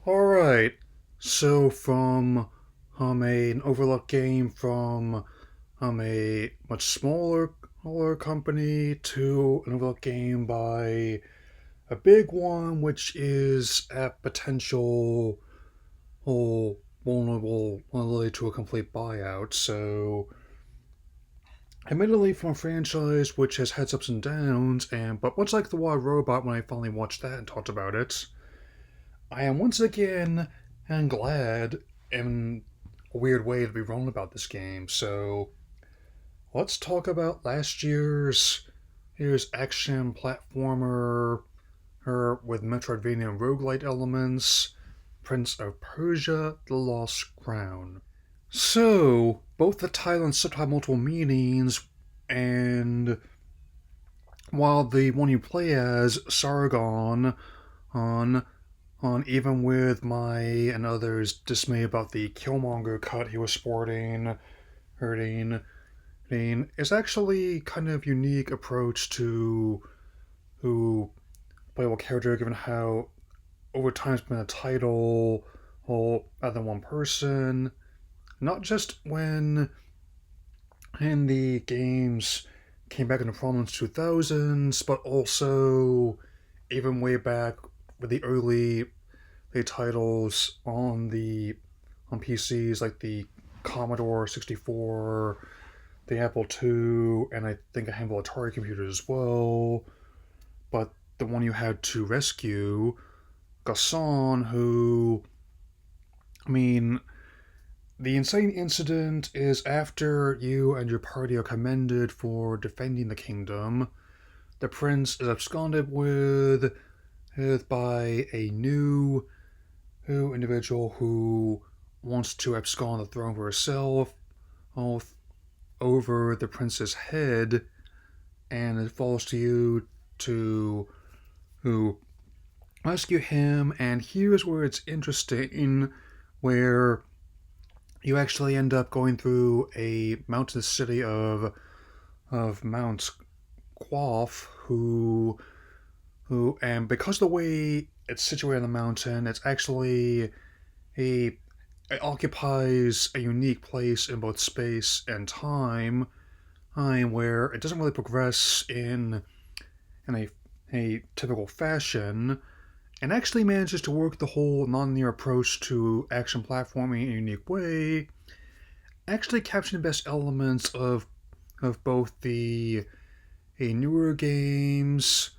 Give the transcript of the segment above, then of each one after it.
Alright, so from an overlooked game from a much smaller company to an overlooked game by a big one, which is at potential vulnerability to a complete buyout. So, admittedly, from a franchise which has had ups and downs, and but much like the Wild Robot, when I finally watched that and talked about it, I am once again and glad in a weird way to be wrong about this game. So let's talk about last year's action platformer with Metroidvania and roguelite elements, Prince of Persia: The Lost Crown. So both the title and subtitle have multiple meanings, and while the one you play as Sargon on even with my and others' dismay about the Killmonger cut he was sporting, hurting, is actually kind of unique approach to who playable character, given how over time it's been a title other than one person. Not just when in the games came back into prominence 2000s, but also even way back with the early titles on PCs like the Commodore 64, the Apple II, and I think a handful of Atari computers as well. But the one you had to rescue, Gasson, who, I mean, the insane incident is after you and your party are commended for defending the kingdom. The prince is absconded with by a new individual who wants to abscond the throne for herself over the prince's head, and it falls to you to who rescue him. And here's where it's interesting, where you actually end up going through a mountainous city of Mount Quaff, who and because of the way it's situated on the mountain, it's actually a it occupies a unique place in both space and time, where it doesn't really progress in a typical fashion, and actually manages to work the whole non-linear approach to action platforming in a unique way, actually capturing the best elements of both the newer games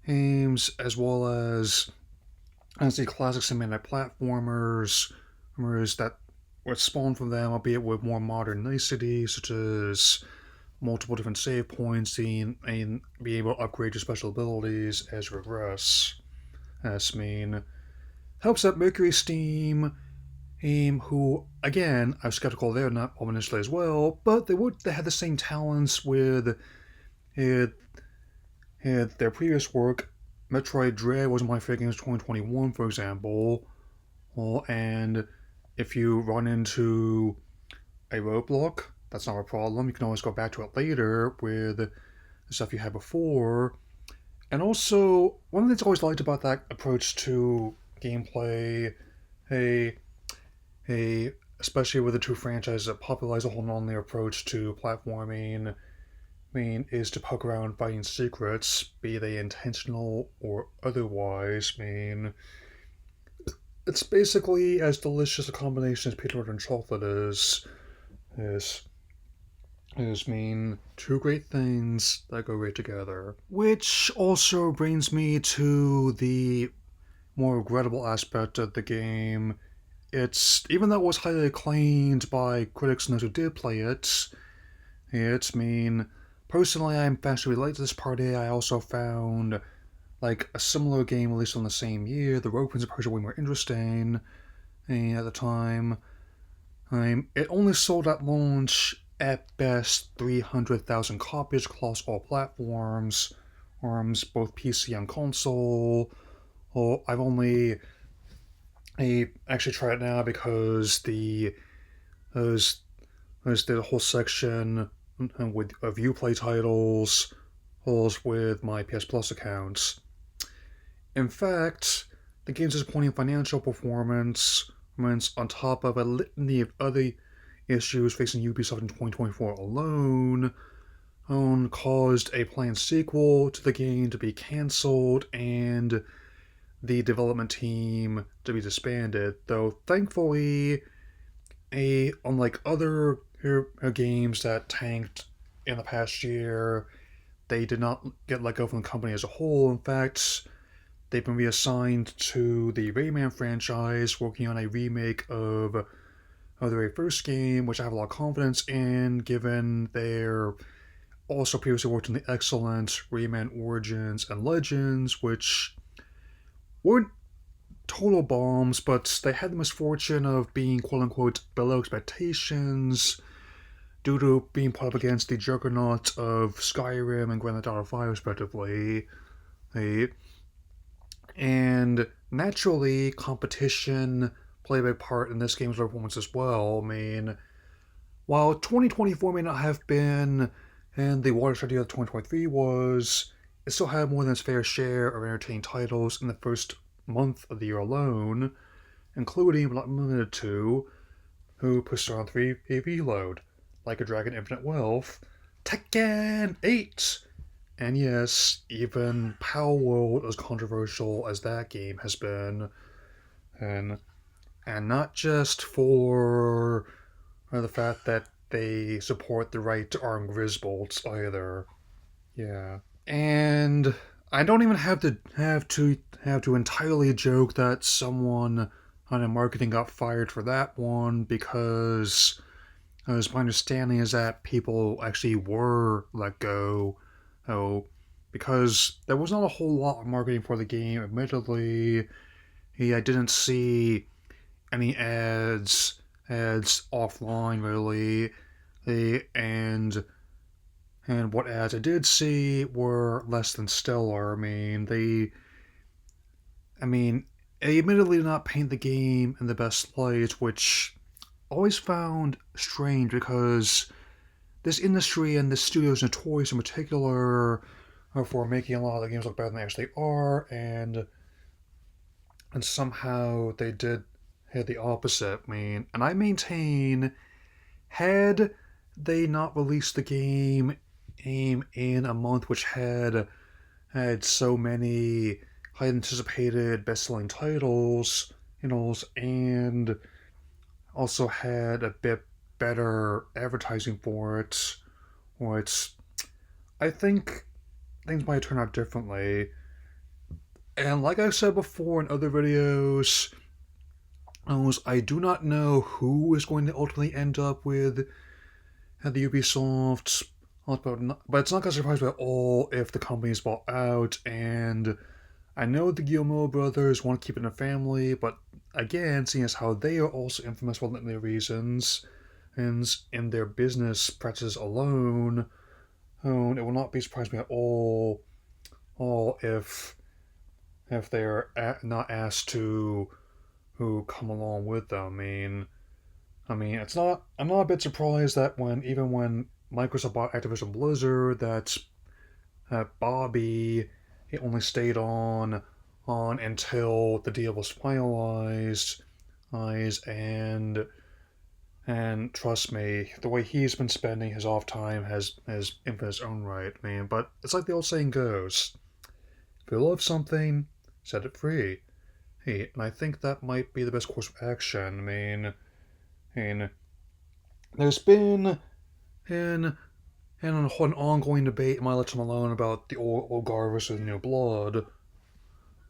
as well as the classic cinematic platformers that were spawned from them, albeit with more modern niceties, such as multiple different save points and be able to upgrade your special abilities as you regress. That's mean helps out Mercury Steam, who again I was skeptical they're not initially as well, but they had the same talents with it, their previous work. Metroid Dread was my favorite games 2021, for example. Well, and if you run into a roadblock, that's not a problem. You can always go back to it later with the stuff you had before. And also, one of the things I always liked about that approach to gameplay, a especially with the two franchises that popularize a whole non-linear approach to platforming, is to poke around finding secrets, be they intentional or otherwise. It's basically as delicious a combination as peanut butter and chocolate is two great things that go great together. Which also brings me to the more regrettable aspect of the game. It's even though it was highly acclaimed by critics and those who did play it, personally I'm fashionably late to this party. I also found like a similar game released on the same year, The Rogue Prince of Persia, way more interesting at the time. It only sold at launch at best 300,000 copies across all platforms, both PC and console. Well, I actually tried it now because there's the whole section with of Uplay titles with my PS Plus accounts. In fact, the game's disappointing financial performance on top of a litany of other issues facing Ubisoft in 2024 alone, caused a planned sequel to the game to be cancelled and the development team to be disbanded. Though thankfully, unlike other games that tanked in the past year, they did not get let go from the company as a whole. In fact, they've been reassigned to the Rayman franchise, working on a remake of the very first game, which I have a lot of confidence in, given their also previously worked on the excellent Rayman Origins and Legends, which weren't total bombs, but they had the misfortune of being quote unquote below expectations due to being put up against the juggernaut of Skyrim and Grand Theft Auto 5, respectively. And naturally, competition played a big part in this game's performance as well. I mean, while 2024 may not have been and the watershed year of 2023 was, it still had more than its fair share of entertaining titles in the first month of the year alone, including, but not limited to, Persona 3 Reload, Like a Dragon Infinite Wealth, Tekken 8, and yes, even Power World, as controversial as that game has been, and not just for the fact that they support the right to arm Grisbolts either. Yeah. And I don't even have to entirely joke that someone on marketing got fired for that one, because as my understanding is that people actually were let go. Oh, because there was not a whole lot of marketing for the game. Admittedly, I didn't see any ads offline really, and what ads I did see were less than stellar. They admittedly did not paint the game in the best light, which I always found strange because this industry and this studio is notorious in particular for making a lot of the games look better than they actually are, and somehow they did had the opposite. And I maintain, had they not released the game in a month which had so many high anticipated best selling titles, and also had a bit better advertising for it, which I think things might turn out differently. And like I've said before in other videos, I do not know who is going to ultimately end up with the Ubisoft, but it's not going to surprise me at all if the company is bought out. And I know the Guillemot brothers want to keep it in a family, but again, seeing as how they are also infamous for their reasons, and in their business practices alone, it will not be surprising me at all if they're not asked to who come along with them. It's not. I'm not a bit surprised that even when Microsoft bought Activision Blizzard, that Bobby he only stayed on until the deal was finalized, and trust me, the way he's been spending his off time has in his own right, man. But it's like the old saying goes: if you love something, set it free. Hey, and I think that might be the best course of action. There's been an an ongoing debate in My Little Malone about the old guard versus new blood.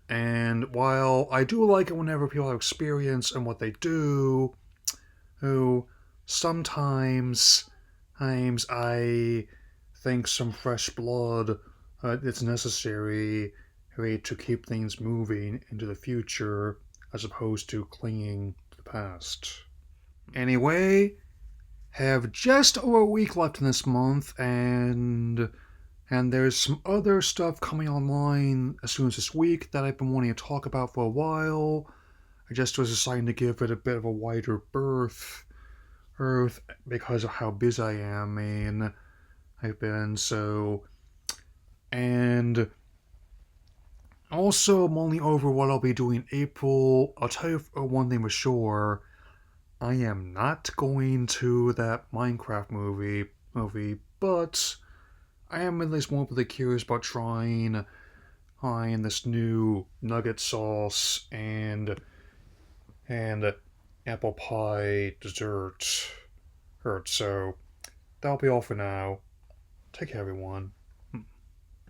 And while I do like it whenever people have experience in what they do, who sometimes I think some fresh blood it's necessary to keep things moving into the future as opposed to clinging to the past. Anyway, have just over a week left in this month, and there's some other stuff coming online as soon as this week that I've been wanting to talk about for a while. I just was deciding to give it a bit of a wider berth because of how busy I am, and I've been so. And Also, mulling over what I'll be doing in April, I'll tell you one thing for sure. I am not going to that Minecraft movie, but I am at least morbidly curious about trying this new nugget sauce and apple pie dessert. So that'll be all for now. Take care, everyone.